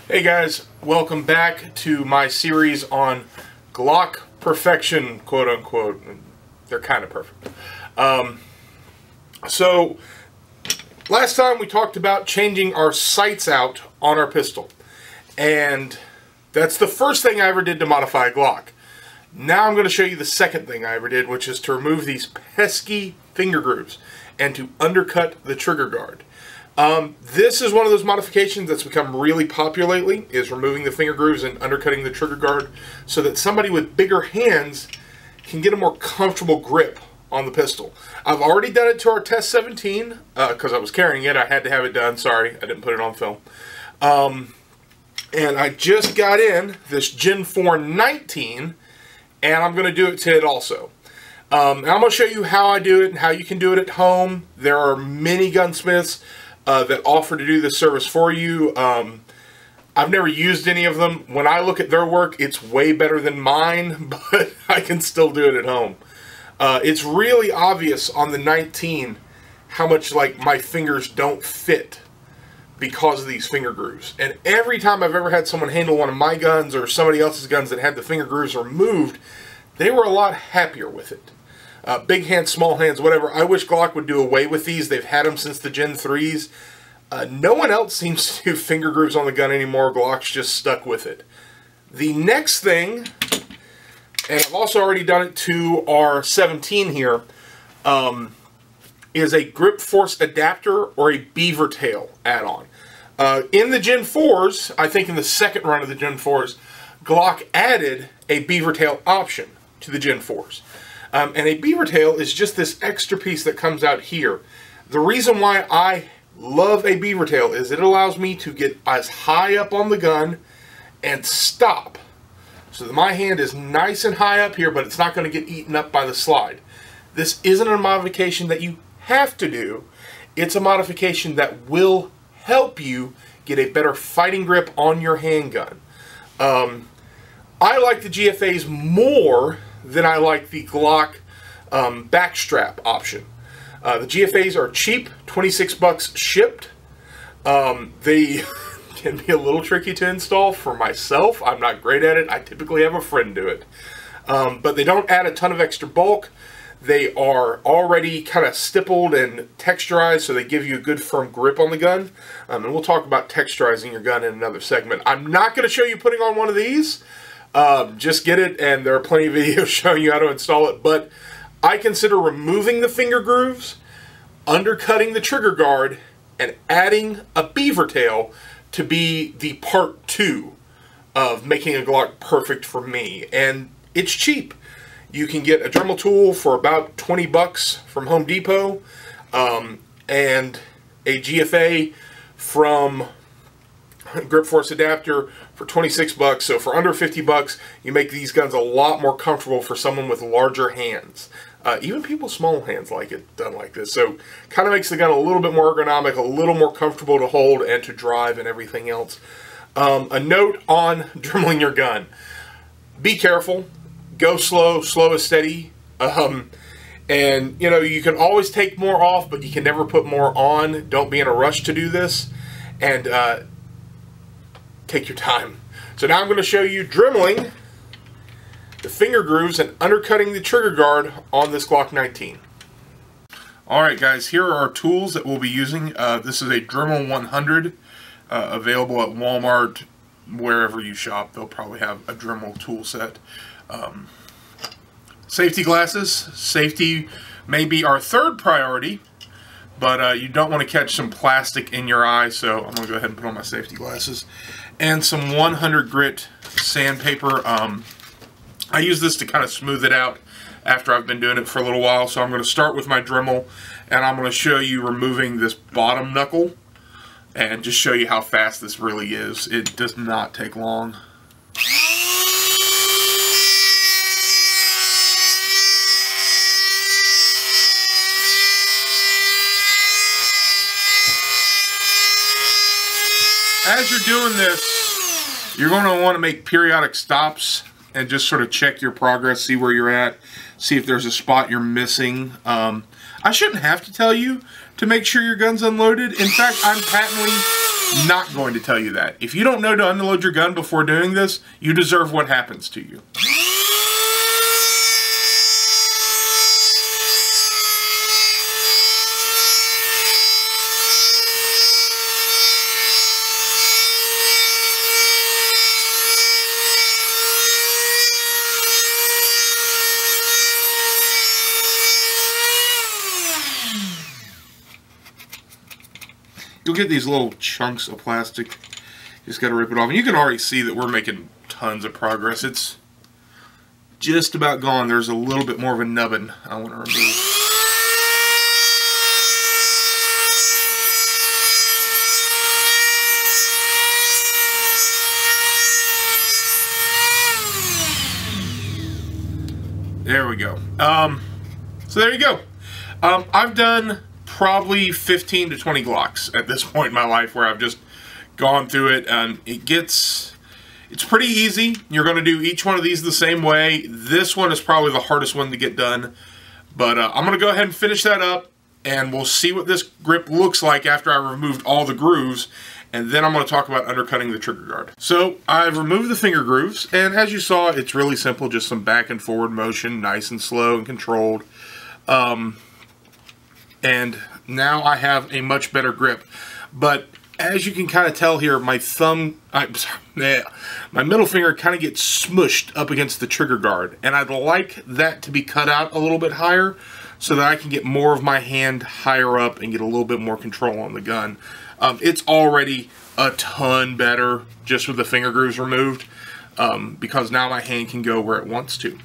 Hey guys, welcome back to my series on Glock perfection, quote unquote. They're kind of perfect. So last time we talked about changing our sights out on our pistol, and that's the first thing I ever did to modify a Glock. Now I'm going to show you the second thing I ever did, which is to remove these pesky finger grooves and to undercut the trigger guard. This is one of those modifications that's become really popular lately, is removing the finger grooves and undercutting the trigger guard so that somebody with bigger hands can get a more comfortable grip on the pistol. I've already done it to our test 17 because I was carrying it. I had to have it done. Sorry, I didn't put it on film. And I just got in this Gen 4 19, and I'm going to do it to it also. I'm going to show you how I do it and how you can do it at home. There are many gunsmiths that offer to do this service for you. I've never used any of them. When I look at their work, it's way better than mine, but I can still do it at home. It's really obvious on the 19 how much like my fingers don't fit because of these finger grooves. And every time I've ever had someone handle one of my guns or somebody else's guns that had the finger grooves removed, they were a lot happier with it. Big hands, small hands, whatever. I wish Glock would do away with these. They've had them since the Gen 3s. No one else seems to do finger grooves on the gun anymore. Glock's just stuck with it. The next thing, and I've also already done it to our 17 here, is a grip force adapter or a beaver tail add-on. In the Gen 4s, I think in the second run of the Gen 4s, Glock added a beaver tail option to the Gen 4s. And a beaver tail is just this extra piece that comes out here. The reason why I love a beaver tail is it allows me to get as high up on the gun and stop. So that my hand is nice and high up here, but it's not going to get eaten up by the slide. This isn't a modification that you have to do. It's a modification that will help you get a better fighting grip on your handgun. I like the GFAs more than I like the Glock backstrap option. The GFAs are cheap, 26 bucks shipped. They can be a little tricky to install for myself. I'm not great at it. I typically have a friend do it. But they don't add a ton of extra bulk. They are already kind of stippled and texturized, so they give you a good firm grip on the gun. And we'll talk about texturizing your gun in another segment. I'm not going to show you putting on one of these. Just get it, and there are plenty of videos showing you how to install it, but I consider removing the finger grooves, undercutting the trigger guard, and adding a beaver tail to be the part 2 of making a Glock perfect for me. And it's cheap. You can get a Dremel tool for about 20 bucks from Home Depot, and a GFA from grip force adapter for 26 bucks. So for under 50 bucks, you make these guns a lot more comfortable for someone with larger hands. Even people with small hands like it done like this. So kind of makes the gun a little bit more ergonomic, a little more comfortable to hold and to drive and everything else. A note on dremeling your gun. Be careful. Go slow. Slow is steady. And, you know, you can always take more off, but you can never put more on. Don't be in a rush to do this. And take your time. So now I'm going to show you dremeling the finger grooves and undercutting the trigger guard on this Glock 19. Alright guys, here are our tools that we'll be using. This is a Dremel 100, available at Walmart, wherever you shop. They'll probably have a Dremel tool set. Safety glasses. Safety may be our third priority, but you don't want to catch some plastic in your eye, so I'm going to go ahead and put on my safety glasses. And some 100 grit sandpaper. I use this to kind of smooth it out after I've been doing it for a little while. So I'm going to start with my Dremel, and I'm going to show you removing this bottom knuckle and just show you how fast this really is. It does not take long. As you're doing this, you're going to want to make periodic stops and just sort of check your progress, see where you're at, see if there's a spot you're missing. I shouldn't have to tell you to make sure your gun's unloaded. In fact, I'm patently not going to tell you that. If you don't know to unload your gun before doing this, you deserve what happens to you. You'll get these little chunks of plastic. You just got to rip it off. And you can already see that we're making tons of progress. It's just about gone. There's a little bit more of a nubbin I want to remove. There we go. So there you go. I've done probably 15 to 20 Glocks at this point in my life where I've just gone through it, and it's pretty easy. You're going to do each one of these the same way. This one is probably the hardest one to get done, but I'm going to go ahead and finish that up, and we'll see what this grip looks like after I removed all the grooves, and then I'm going to talk about undercutting the trigger guard. So I've removed the finger grooves, and as you saw, it's really simple, just some back and forward motion, nice and slow and controlled. And now I have a much better grip. But as you can kind of tell here, my my middle finger kind of gets smushed up against the trigger guard. And I'd like that to be cut out a little bit higher so that I can get more of my hand higher up and get a little bit more control on the gun. It's already a ton better just with the finger grooves removed, because now my hand can go where it wants to.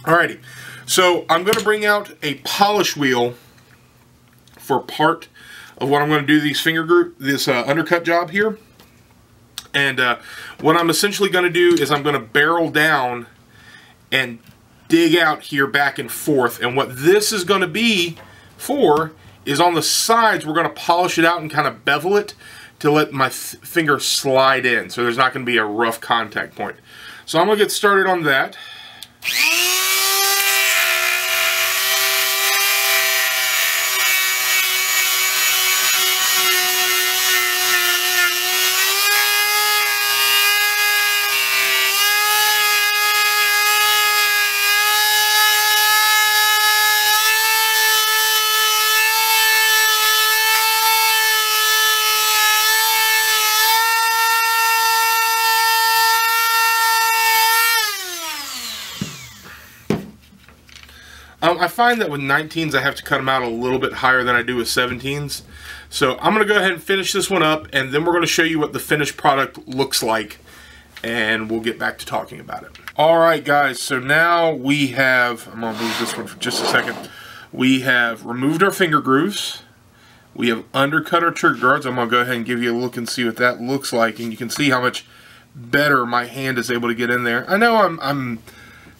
Alrighty, so I'm going to bring out a polish wheel for part of what I'm going to do this undercut job here. And what I'm essentially going to do is I'm going to barrel down and dig out here back and forth. And what this is going to be for is on the sides, we're going to polish it out and kind of bevel it to let my finger slide in. So there's not going to be a rough contact point. So I'm going to get started on that. I find that with 19s I have to cut them out a little bit higher than I do with 17s. So I'm going to go ahead and finish this one up, and then we're going to show you what the finished product looks like, and we'll get back to talking about it. Alright guys, so now we have, I'm going to move this one for just a second. We have removed our finger grooves. We have undercut our trigger guards. I'm going to go ahead and give you a look and see what that looks like, and you can see how much better my hand is able to get in there. I know I'm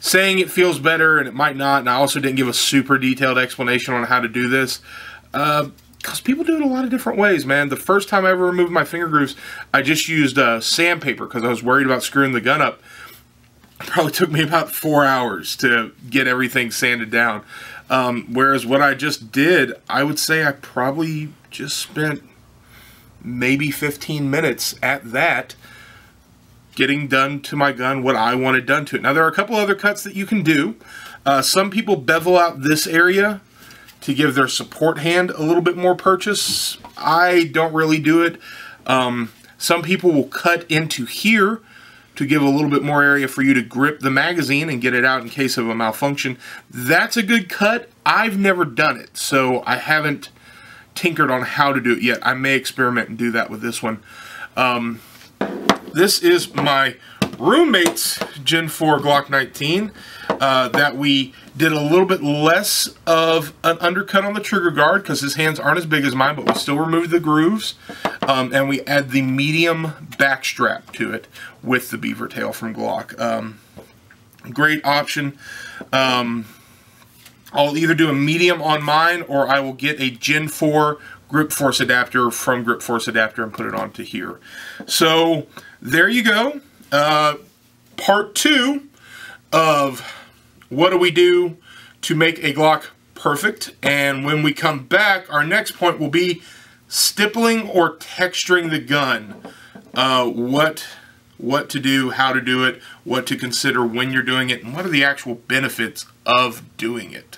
saying it feels better, and it might not, and I also didn't give a super detailed explanation on how to do this, because people do it a lot of different ways, man. The first time I ever removed my finger grooves, I just used sandpaper because I was worried about screwing the gun up. It probably took me about 4 hours to get everything sanded down, whereas what I just did, I would say I probably just spent maybe 15 minutes at that, getting done to my gun what I wanted done to it. Now there are a couple other cuts that you can do. Some people bevel out this area to give their support hand a little bit more purchase. I don't really do it. Some people will cut into here to give a little bit more area for you to grip the magazine and get it out in case of a malfunction. That's a good cut. I've never done it, so I haven't tinkered on how to do it yet. I may experiment and do that with this one. This is my roommate's Gen 4 Glock 19 that we did a little bit less of an undercut on the trigger guard because his hands aren't as big as mine, but we still removed the grooves, and we add the medium back strap to it with the beaver tail from Glock. Great option. I'll either do a medium on mine, or I will get a Gen 4 grip force adapter from Grip Force Adapter and put it onto here. So there you go. Part 2 of what do we do to make a Glock perfect. And when we come back, our next point will be Stippling or texturing the gun, what to do, how to do it, what to consider when you're doing it, and what are the actual benefits of doing it.